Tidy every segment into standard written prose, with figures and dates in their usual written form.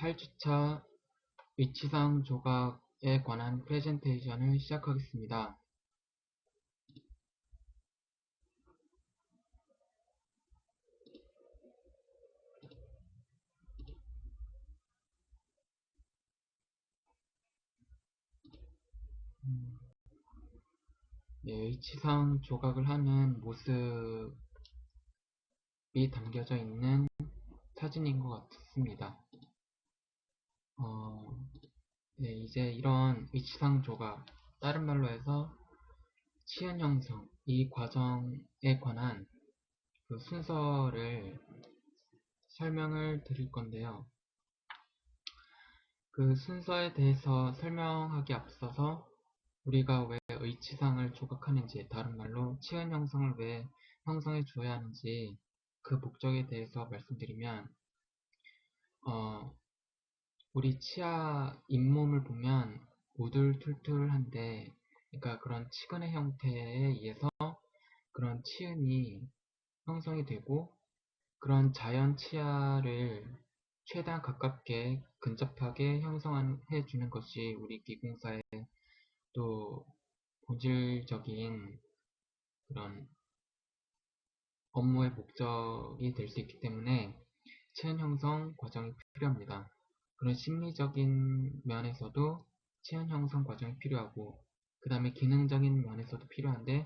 제8주차 위치상 조각에 관한 프레젠테이션을 시작하겠습니다. 네, 위치상 조각을 하는 모습이 담겨져 있는 사진인 것 같습니다. 네, 이제 이런 위치상 조각, 다른 말로 해서 치은 형성, 이 과정에 관한 그 순서를 설명을 드릴 건데요. 그 순서에 대해서 설명하기 앞서서 우리가 왜 의치상을 조각하는지, 다른 말로 치은 형성을 왜 형성해 주어야 하는지 그 목적에 대해서 말씀드리면, 우리 치아 잇몸을 보면 우둘툴툴한데, 그러니까 그런 치근의 형태에 의해서 그런 치은이 형성이 되고, 그런 자연 치아를 최대한 가깝게 근접하게 형성해 주는 것이 우리 기공사의 또 본질적인 그런 업무의 목적이 될 수 있기 때문에 체은 형성 과정이 필요합니다. 그런 심리적인 면에서도 체은 형성 과정이 필요하고, 그 다음에 기능적인 면에서도 필요한데,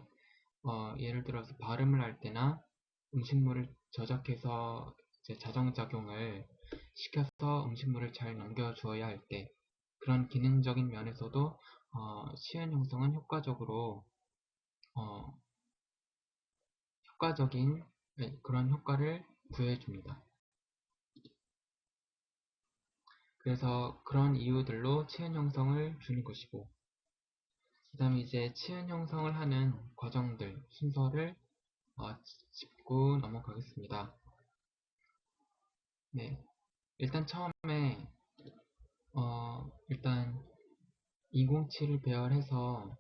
예를 들어서 발음을 할 때나 음식물을 저작해서 이제 자정작용을 시켜서 음식물을 잘 넘겨주어야 할 때, 그런 기능적인 면에서도 치은 형성은 효과적인 그런 효과를 부여해줍니다. 그래서 그런 이유들로 치은 형성을 주는 것이고, 그 다음에 이제 치은 형성을 하는 과정들, 순서를 짚고 넘어가겠습니다. 네, 일단 처음에 일단 207을 배열해서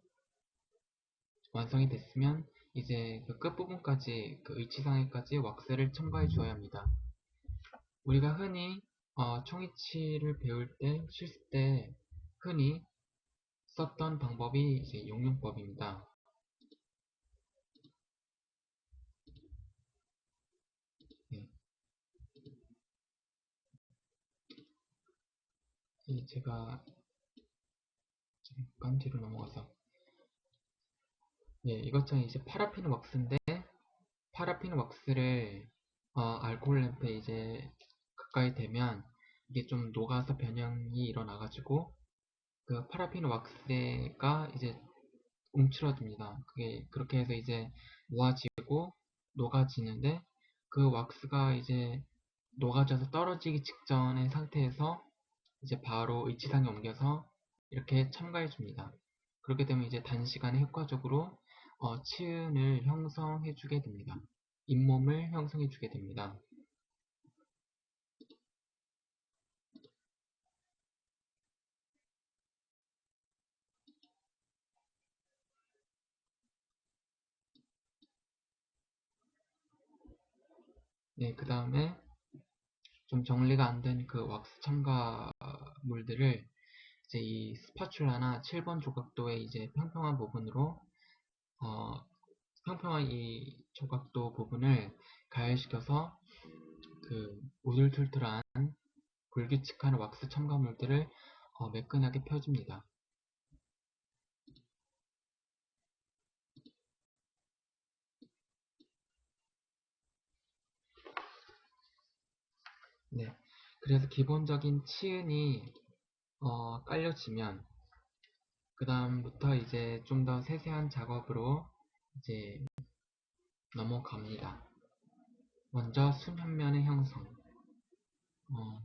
완성이 됐으면 이제 그 끝부분까지, 그 의치상에까지 왁스를 첨가해 주어야 합니다. 우리가 흔히 총이치를 배울 때, 실습 때 흔히 썼던 방법이 이제 용융법입니다. 네. 제가 잠깐 뒤로 넘어가서, 네, 이것처럼 이제 파라핀 왁스인데, 파라핀 왁스를 알코올 램프에 이제 가까이 대면 이게 좀 녹아서 변형이 일어나가지고 그 파라핀 왁스가 이제 움츠러듭니다. 그게 그렇게 해서 이제 모아지고 녹아지는데, 그 왁스가 이제 녹아져서 떨어지기 직전의 상태에서 이제 바로 의치상에 옮겨서 이렇게 첨가해 줍니다. 그렇게 되면 이제 단시간에 효과적으로 치은을 형성해 주게 됩니다. 잇몸을 형성해 주게 됩니다. 네, 그 다음에 좀 정리가 안 된 그 왁스 첨가물들을 이제 이 스파츌라나 7번 조각도의 이제 평평한 부분으로 평평한 이 조각도 부분을 가열시켜서 그 우둘툴툴한 불규칙한 왁스 첨가물들을 매끈하게 펴줍니다. 네, 그래서 기본적인 치은이 깔려지면 그 다음부터 이제 좀 더 세세한 작업으로 이제 넘어갑니다. 먼저 순현면의 형성. 어,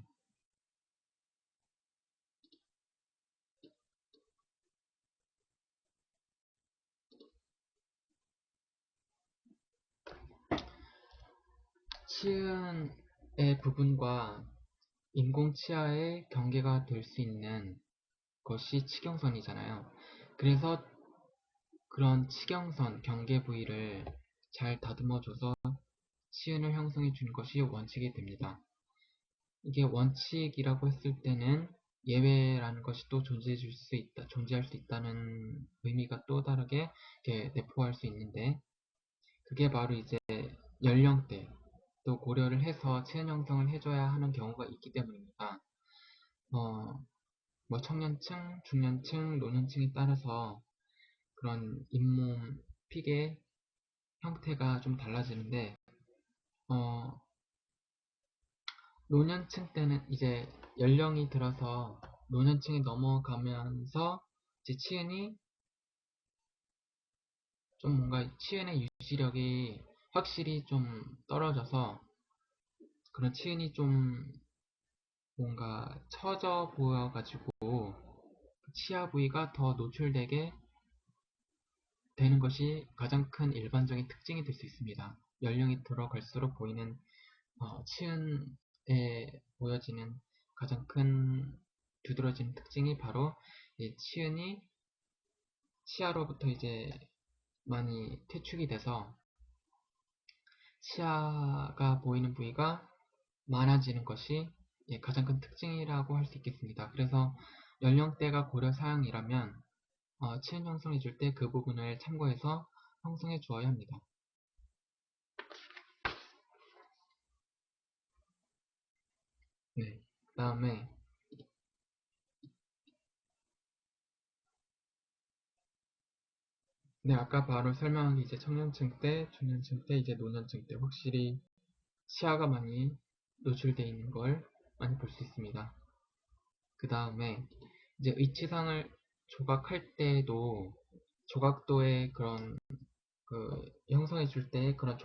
치은의 부분과 인공치아의 경계가 될 수 있는 것이 치경선이잖아요. 그래서 그런 치경선, 경계 부위를 잘 다듬어줘서 치은을 형성해 주는 것이 원칙이 됩니다. 이게 원칙이라고 했을 때는 예외라는 것이 또 존재할 수 있다는 의미가 또 다르게 이렇게 내포할 수 있는데, 그게 바로 이제 연령대 또 고려를 해서 체형 형성을 해줘야 하는 경우가 있기 때문입니다. 뭐 청년층, 중년층, 노년층에 따라서 그런 잇몸, 픽의 형태가 좀 달라지는데, 어, 노년층 때는 이제 연령이 들어서 노년층이 넘어가면서 이제 치은이 좀 뭔가 치은의 유지력이 확실히 좀 떨어져서 그런 치은이 좀 뭔가 처져 보여가지고 치아 부위가 더 노출되게 되는 것이 가장 큰 일반적인 특징이 될 수 있습니다. 연령이 들어갈수록 보이는 치은에 보여지는 가장 큰 두드러진 특징이 바로 이 치은이 치아로부터 이제 많이 퇴축이 돼서 치아가 보이는 부위가 많아지는 것이 가장 큰 특징이라고 할 수 있겠습니다. 그래서 연령대가 고려 사항이라면 치은 형성해 줄 때 그 부분을 참고해서 형성해 주어야 합니다. 네. 그 다음에 네, 아까 바로 설명한 게 이제 청년층 때, 중년층 때, 이제 노년층 때 확실히 시야가 많이 노출되어 있는 걸 많이 볼 수 있습니다. 그 다음에 이제 의치상을 조각할 때도 조각도의 그런 형성해 줄 때 그런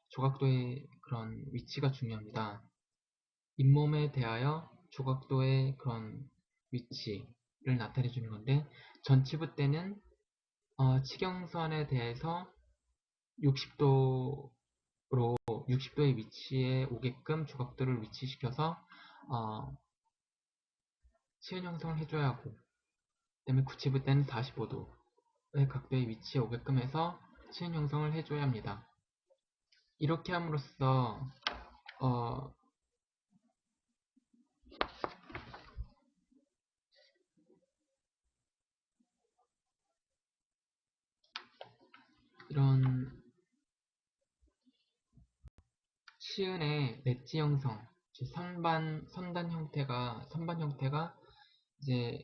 조각도의 그런 위치가 중요합니다. 잇몸에 대하여 조각도의 그런 위치를 나타내 주는 건데, 전치부 때는 치경선에 대해서 60도 60도의 위치에 오게끔 조각도를 위치시켜서 어, 치은 형성을 해줘야 하고, 그다음에 구치부 때는 45도의 각도의 위치에 오게끔 해서 치은 형성을 해줘야 합니다. 이렇게 함으로써 어, 이런 치은의 엣지 형성, 즉 선반 형태가 이제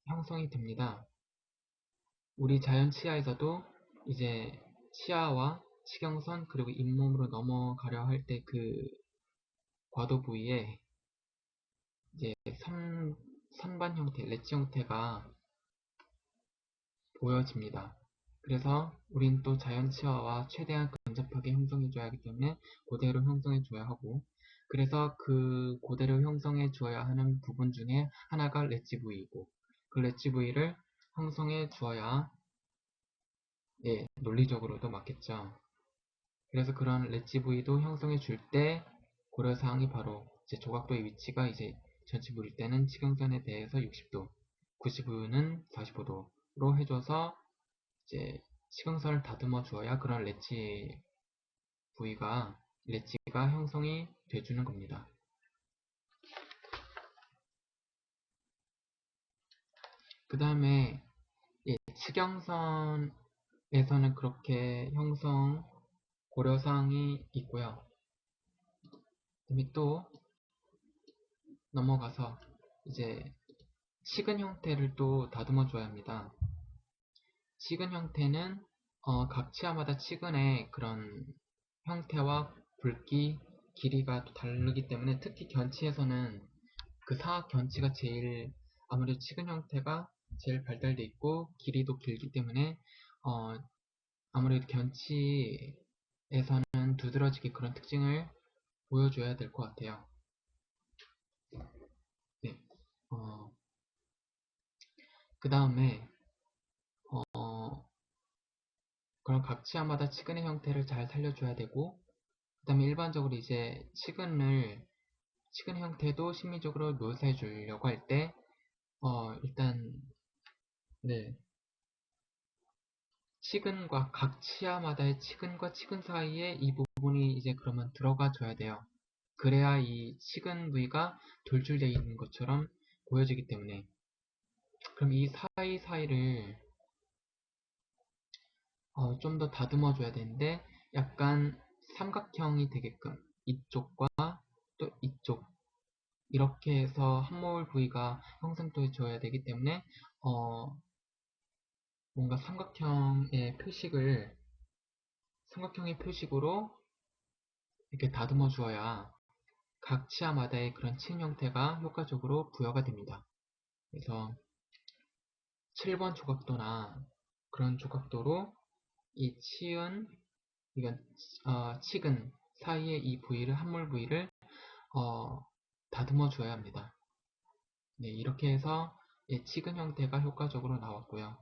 형성이 됩니다. 우리 자연 치아에서도 이제 치아와 치경선 그리고 잇몸으로 넘어가려 할 때 그 과도 부위에 이제 선반 형태, 렛지 형태가 보여집니다. 그래서 우린 또 자연 치아와 최대한 근접하게 형성해줘야 하기 때문에 그대로 형성해줘야 하고, 그래서 그 그대로 형성해줘야 하는 부분 중에 하나가 렛지 부위이고, 그 렛지 부위를 형성해 주어야 논리적으로도 맞겠죠. 그래서 그런 렛지 부위도 형성해 줄 때 고려사항이 바로 이제 조각도의 위치가 이제 전치 부일 때는 치경선에 대해서 60도, 90도는 45도로 해줘서 이제 치경선을 다듬어 주어야 그런 렛지가 형성이 돼주는 겁니다. 그 다음에 치경선에서는 그렇게 형성 고려사항이 있고요. 그다음에 또 넘어가서 이제 식은 형태를 또 다듬어 줘야 합니다. 식은 형태는 각 치아마다 치근의 그런 형태와 굵기, 길이가 또 다르기 때문에 특히 견치에서는 그 사각 견치가 아무래도 치근 형태가 제일 발달돼 있고 길이도 길기 때문에 어, 아무래도 견치에서는 두드러지게 그런 특징을 보여줘야 될 것 같아요. 네. 그 다음에 그런 각 치아마다 치근의 형태를 잘 살려줘야 되고, 그 다음에 일반적으로 이제 치근 형태도 심미적으로 묘사해 주려고 할 때, 일단, 네, 각 치아마다의 치근과 치근 사이에 이 부분이 이제 그러면 들어가 줘야 돼요. 그래야 이 식은 부위가 돌출되어 있는 것처럼 보여지기 때문에. 그럼 이 사이사이를 좀 더 다듬어 줘야 되는데 약간 삼각형이 되게끔 이쪽과 또 이쪽 이렇게 해서 함몰 부위가 형성돼 줘야 되기 때문에 뭔가 삼각형의 표식으로 이렇게 다듬어 주어야 각 치아마다의 그런 친 형태가 효과적으로 부여가 됩니다. 그래서 7번 조각도나 그런 조각도로 이 이건 치근 사이의 이 부위를 함몰 부위를 다듬어 줘야 합니다. 네, 이렇게 해서 치근 형태가 효과적으로 나왔고요.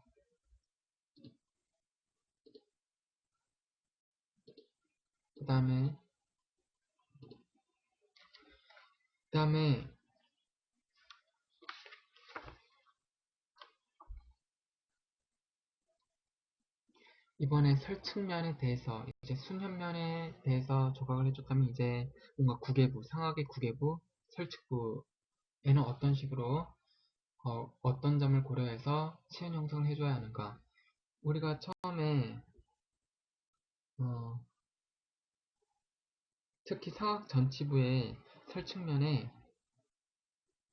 그 다음에 이번에 설측면에 대해서 이제 순현면에 대해서 조각을 해줬다면 이제 뭔가 구개부, 상악의 구개부, 설측부에는 어떤 식으로 어떤 점을 고려해서 치은 형성을 해줘야 하는가. 우리가 처음에 어, 특히 상악 전치부의 설측면에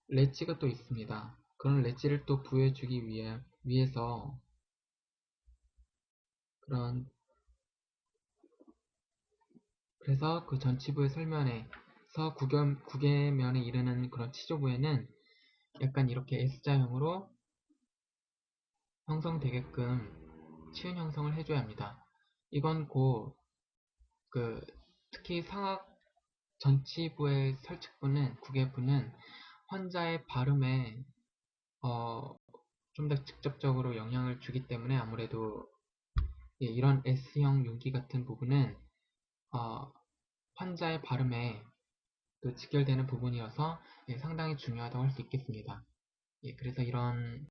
렛지가 또 있습니다. 그런 렛지를 또 부여해주기 위해서 그런 그래서 그 전치부의 설면에서 구개면에 이르는 그런 치조부에는 약간 이렇게 S자형으로 형성되게끔 치은 형성을 해줘야 합니다. 이건 그 특히 상악 전치부의 설측부는 구개부는 환자의 발음에 좀 더 직접적으로 영향을 주기 때문에 아무래도 이런 S형 윤기 같은 부분은 어, 환자의 발음에 그 직결되는 부분이어서 상당히 중요하다고 할 수 있겠습니다. 그래서 이런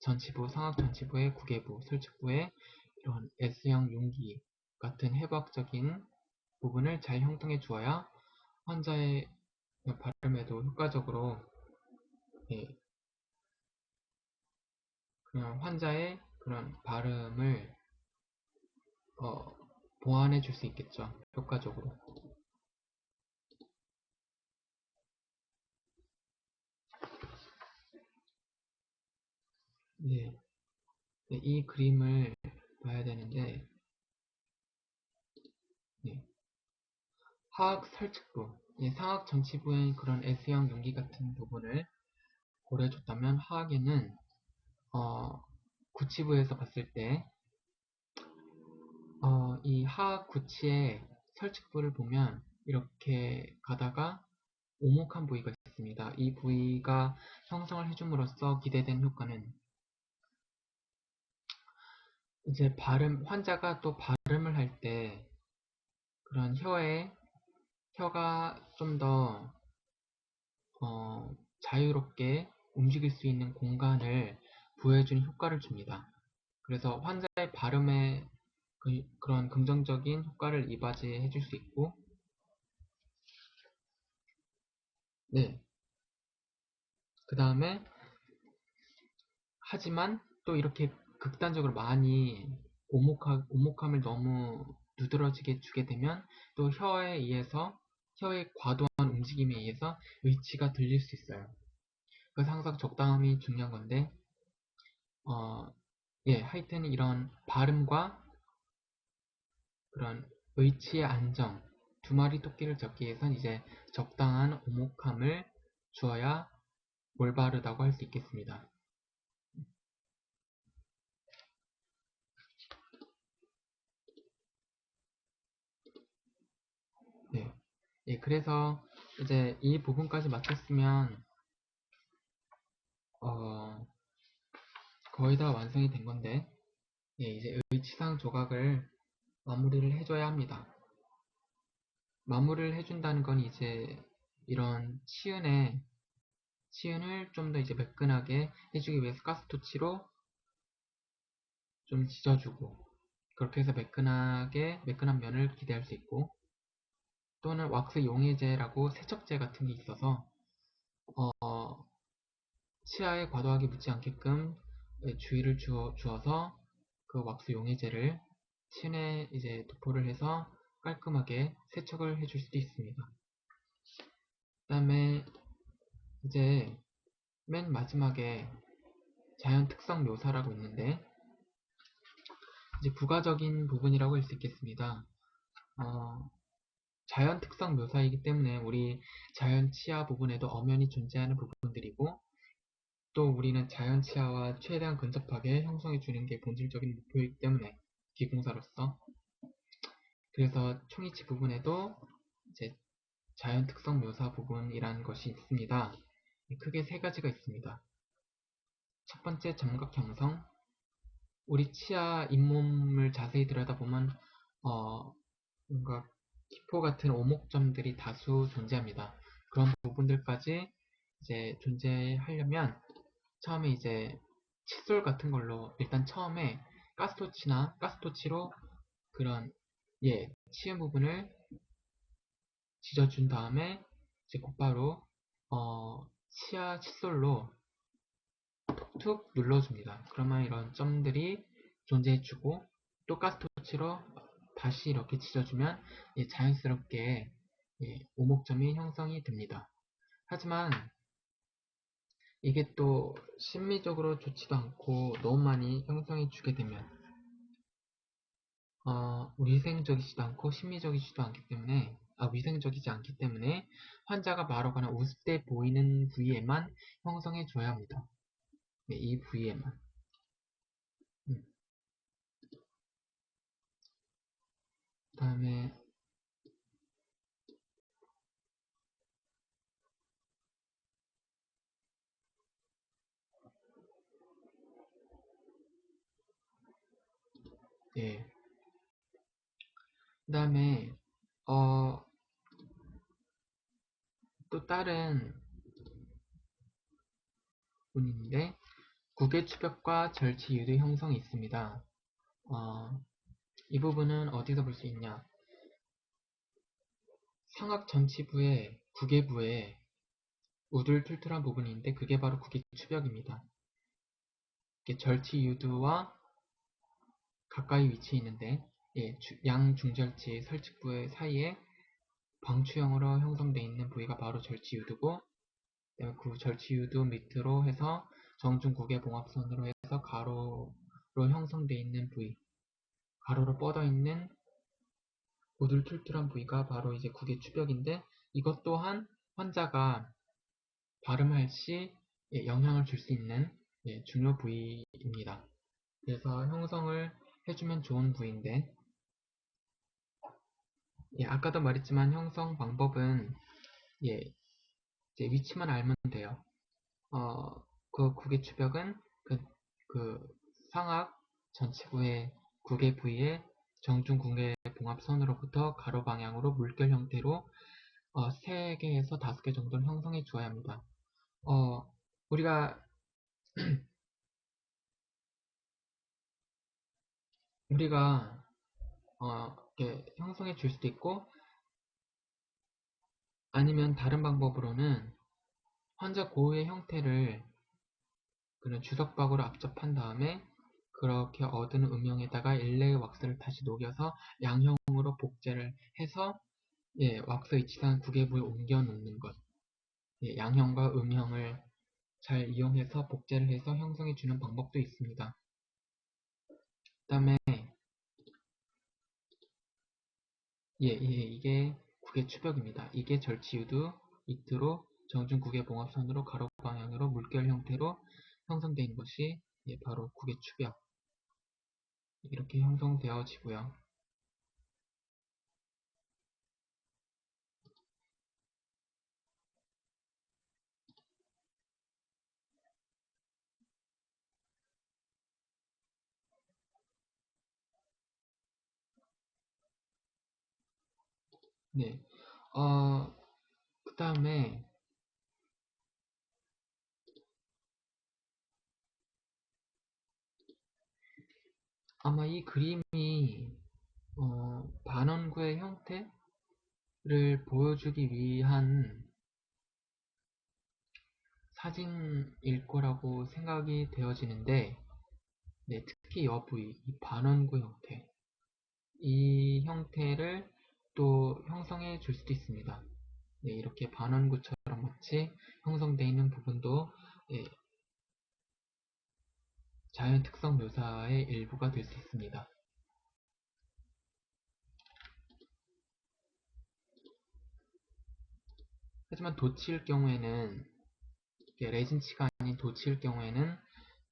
전치부, 상악 전치부의 구개부, 설측부의 이런 S형 윤기 같은 해부학적인 부분을 잘 형성해 주어야 환자의 발음에도 효과적으로 예, 그냥 환자의 그런 발음을 어, 보완해 줄 수 있겠죠. 효과적으로. 네, 이 그림을 봐야 되는데 네, 하악 설측부, 상악 전치부의 그런 S형 용기 같은 부분을 고려해줬다면 하악에는 구치부에서 봤을 때 이 하악 구치의 설측부를 보면 이렇게 가다가 오목한 부위가 있습니다. 이 부위가 형성을 해줌으로써 기대된 효과는 이제 환자가 또 발음을 할 때 그런 혀가 좀 더 자유롭게 움직일 수 있는 공간을 부여해주는 효과를 줍니다. 그래서 환자의 발음에 그런 긍정적인 효과를 이바지해 줄 수 있고, 네. 그 다음에, 하지만 또 이렇게 극단적으로 많이 오목함을 너무 두드러지게 주게 되면 또 혀의 과도한 움직임에 의해서 의치가 들릴 수 있어요. 그래서 항상 적당함이 중요한 건데, 하여튼 이런 발음과 그런 의치의 안정, 두 마리 토끼를 잡기 위해선 이제 적당한 오목함을 주어야 올바르다고 할 수 있겠습니다. 네. 그래서 이제 이 부분까지 마쳤으면 어, 거의 다 완성이 된 건데, 이제 의치상 조각을 마무리를 해줘야 합니다. 마무리를 해준다는 건 이제 이런 치은을 좀 더 이제 매끈하게 해주기 위해서 가스토치로 좀 지져주고, 그렇게 해서 매끈한 면을 기대할 수 있고, 또는 왁스 용해제라고 세척제 같은 게 있어서 어, 치아에 과도하게 묻지 않게끔 주의를 주어서 그 왁스 용해제를 침에 이제 도포를 해서 깔끔하게 세척을 해줄 수도 있습니다. 그 다음에 이제 맨 마지막에 자연 특성 묘사라고 있는데 이제 부가적인 부분이라고 할 수 있겠습니다. 자연 특성 묘사이기 때문에 우리 자연 치아 부분에도 엄연히 존재하는 부분들이고 또 우리는 자연 치아와 최대한 근접하게 형성해 주는 게 본질적인 목표이기 때문에 기공사로서 그래서 총이치 부분에도 이제 자연 특성 묘사 부분이라는 것이 있습니다. 크게 세 가지가 있습니다. 첫 번째 점각 형성. 우리 치아 잇몸을 자세히 들여다보면 뭔가 기포 같은 오목점들이 다수 존재합니다. 그런 부분들까지 이제 존재하려면 처음에 이제 칫솔 같은 걸로 일단 처음에 가스토치로 그런 치은 부분을 지져준 다음에 이제 곧바로 치아 칫솔로 툭툭 눌러줍니다. 그러면 이런 점들이 존재해주고 또 가스토치로 다시 이렇게 지져주면 자연스럽게 오목점이 형성이 됩니다. 하지만 이게 또 심미적으로 좋지도 않고 너무 많이 형성해 주게 되면 위생적이지도 않고 심미적이지도 않기 때문에 위생적이지 않기 때문에 환자가 마르거나 웃을 때 보이는 부위에만 형성해 줘야 합니다. 네, 이 부위에만. 다음에 예. 그 다음에 또 다른 부분인데 구개추벽과 절치 유도 형성이 있습니다. 이 부분은 어디서 볼 수 있냐? 상악 전치부의 구개부에 우둘툴툴한 부분인데 그게 바로 구개추벽입니다. 절치 유두와 가까이 위치해 있는데 양중절치 설측부의 사이에 방추형으로 형성되어 있는 부위가 바로 절치유두고 그 절치유두 밑으로 해서 정중국의 봉합선으로 해서 가로로 형성되어 있는 부위 가로로 뻗어 있는 우둘툴툴한 부위가 바로 이제 국의 추벽인데 이것 또한 환자가 발음할 시 영향을 줄 수 있는 중요 부위입니다. 그래서 형성을 해주면 좋은 부위인데 아까도 말했지만 형성 방법은 이제 위치만 알면 돼요. 그 국의 추벽은 그 상악 전치부의 국의 부위에 정중 국의 봉합선으로부터 가로 방향으로 물결 형태로 3개에서 5개 정도를 형성해 주어야 합니다. 우리가 이렇게 형성해 줄 수도 있고 아니면 다른 방법으로는 환자 고유의 형태를 그런 주석박으로 압접한 다음에 그렇게 얻은 음영에다가 일레의 왁스를 다시 녹여서 양형으로 복제를 해서 왁스 위치상 구개부에 옮겨 놓는 것. 양형과 음형을 잘 이용해서 복제를 해서 형성해 주는 방법도 있습니다. 그 다음에 이게 국의 추벽입니다. 이게 절치유두 밑으로 정중 국의 봉합선으로 가로 방향으로 물결 형태로 형성되어 있는 것이 바로 국의 추벽. 이렇게 형성되어지고요. 네. 그 다음에 아마 이 그림이 반원구의 형태? 보여주기 위한 사진일 거라고 생각이 되어지는데, 네, 특히 이 부위, 이 반원구 형태, 이 형태를 또 형성해 줄 수도 있습니다. 네, 이렇게 반원구처럼 마치 형성되어 있는 부분도 예, 자연 특성 묘사의 일부가 될 수 있습니다. 하지만 도치일 경우에는, 레진치가 아닌 도치일 경우에는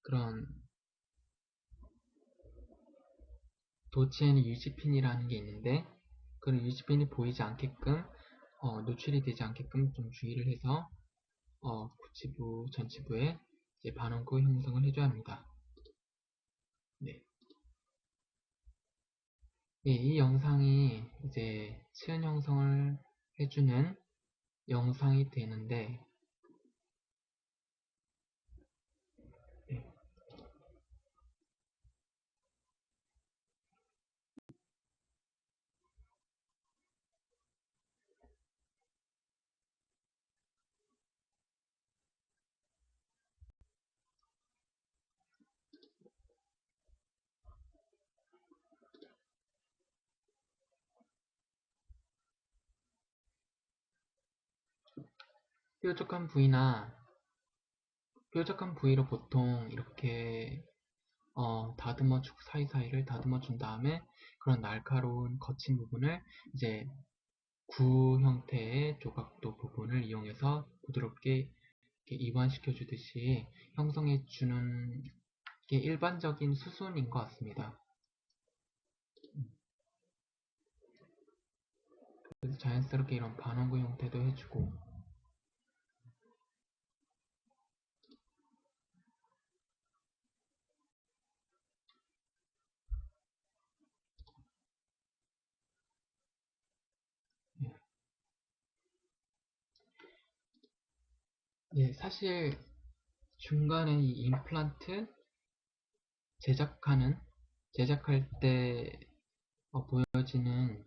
그런 도치에는 유지핀이라는 게 있는데, 그런 유지핀이 보이지 않게끔 노출이 되지 않게끔 좀 주의를 해서 구치부 전치부에 이제 반원구 형성을 해줘야 합니다. 네. 예, 이 영상이 이제 치은 형성을 해주는 영상이 되는데, 네. 뾰족한 부위나 뾰족한 부위로 보통 이렇게 다듬어 주고 사이사이를 다듬어 준 다음에 그런 날카로운 거친 부분을 이제 구 형태의 조각도 부분을 이용해서 부드럽게 이완시켜 주듯이 형성해 주는 게 일반적인 수순인 것 같습니다. 그래서 자연스럽게 이런 반원구 형태도 해주고, 네, 사실 중간에 이 임플란트 제작할 때 보여지는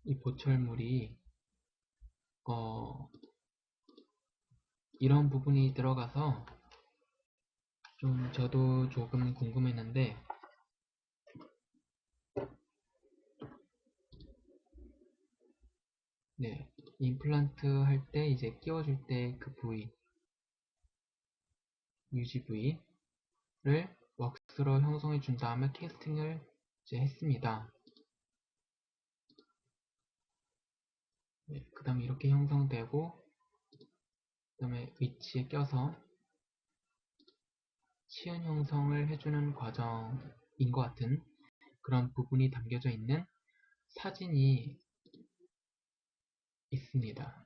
이 보철물이 어, 이런 부분이 들어가서 좀 저도 조금 궁금했는데, 네, 임플란트 할 때 이제 끼워줄 때 그 부위, 유지 부위를 왁스로 형성해 준 다음에 캐스팅을 이제 했습니다. 네, 그 다음에 이렇게 형성되고, 그 다음에 위치에 껴서 치은 형성을 해주는 과정인 것 같은 그런 부분이 담겨져 있는 사진이 있습니다.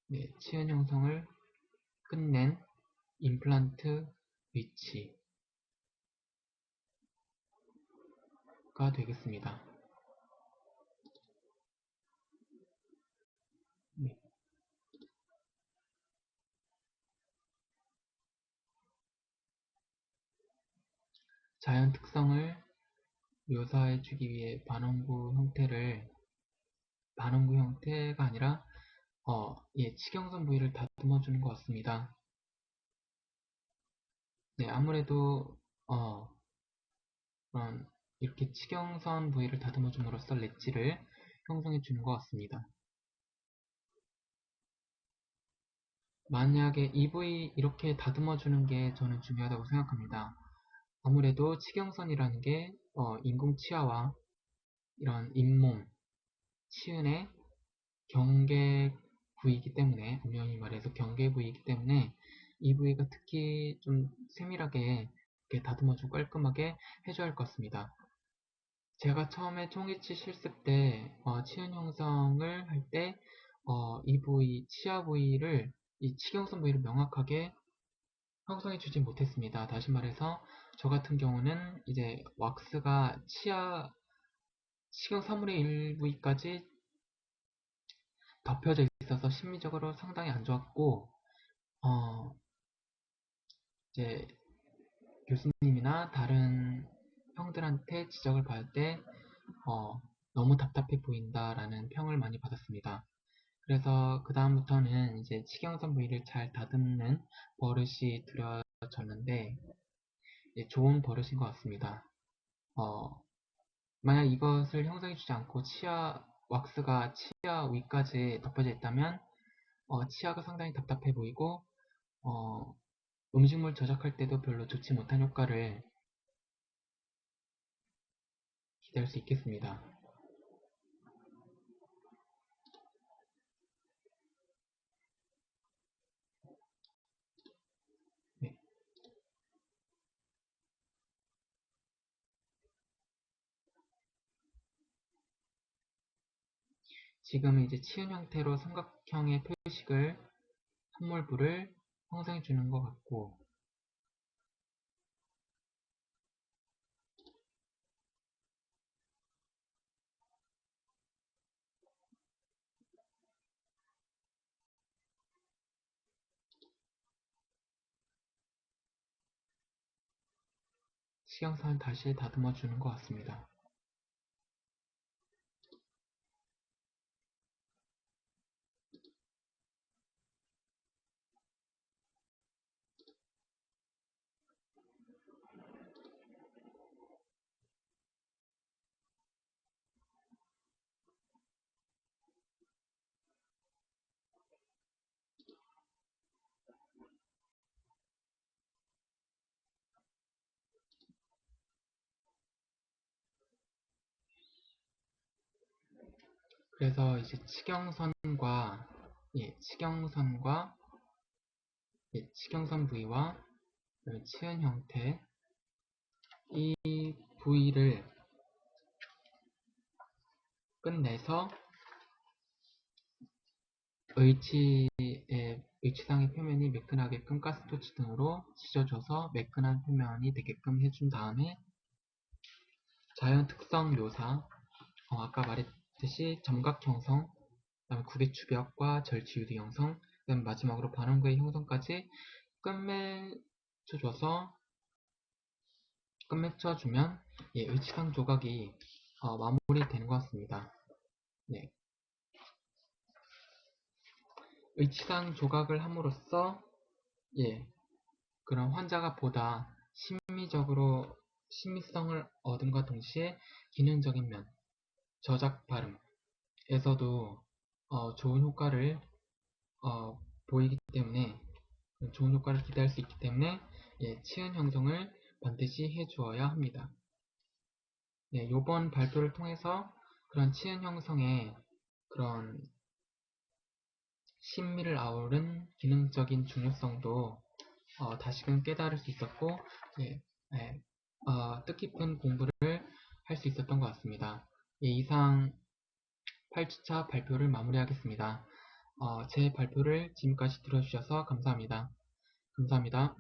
네, 치은 형성을 끝낸 임플란트 위치가 되겠습니다. 네, 자연 특성을 묘사해주기 위해 반원구 형태가 아니라 예, 치경선 부위를 다듬어주는 것 같습니다. 네, 아무래도 그런 이렇게 치경선 부위를 다듬어줌으로써 렛지를 형성해주는 것 같습니다. 만약에 이 부위 이렇게 다듬어주는 게 저는 중요하다고 생각합니다. 아무래도 치경선이라는 게 인공치아와 이런 잇몸, 치은의 경계 부위이기 때문에, 엄연히 말해서 경계 부위이기 때문에 이 부위가 특히 좀 세밀하게 이렇게 다듬어주고 깔끔하게 해줘야 할 것 같습니다. 제가 처음에 총이치 실습 때 치은 형성을 할 때 이 부위, 치아 부위를 이 치경선 부위를 명확하게 형성해 주지 못했습니다. 다시 말해서 저 같은 경우는 이제 왁스가 치경 3분의 1 부위까지 덮여져 있어서 심미적으로 상당히 안 좋았고, 어, 이제 교수님이나 다른 형들한테 지적을 받을 때 너무 답답해 보인다라는 평을 많이 받았습니다. 그래서 그 다음부터는 이제 치경선 부위를 잘 다듬는 버릇이 들여졌는데 좋은 버릇인 것 같습니다. 만약 이것을 형성해주지 않고 치아 왁스가 치아 위까지 덮여져 있다면 치아가 상당히 답답해 보이고 음식물 저작할 때도 별로 좋지 못한 효과를 기대할 수 있겠습니다. 네. 지금은 이제 치은 형태로 삼각형의 표식을 함몰부를 형성해 주는 것 같고 치경선을 다시 다듬어 주는 것 같습니다. 그래서 이제 치경선과 치경선 부위와 치은 형태 이 부위를 끝내서 의치상의 표면이 매끈하게끔 가스토치 등으로 찢어져서 매끈한 표면이 되게끔 해준 다음에 자연 특성 묘사, 아까 말했듯이 점각 형성, 그다음에 구개 추벽과 절치 유리 형성, 그다음에 마지막으로 반원구의 형성까지 끝맺혀줘서 끝맺혀주면 의치상 조각이 마무리되는 것 같습니다. 네. 의치상 조각을 함으로써 그런 환자가 보다 심미성을 얻음과 동시에 기능적인 면, 저작 발음에서도 좋은 효과를 보이기 때문에 좋은 효과를 기대할 수 있기 때문에 치은 형성을 반드시 해주어야 합니다. 이번 발표를 통해서 그런 치은 형성의 그런 신미를 아우른 기능적인 중요성도 다시금 깨달을 수 있었고 뜻깊은 공부를 할 수 있었던 것 같습니다. 이상 8주차 발표를 마무리하겠습니다. 제 발표를 지금까지 들어주셔서 감사합니다. 감사합니다.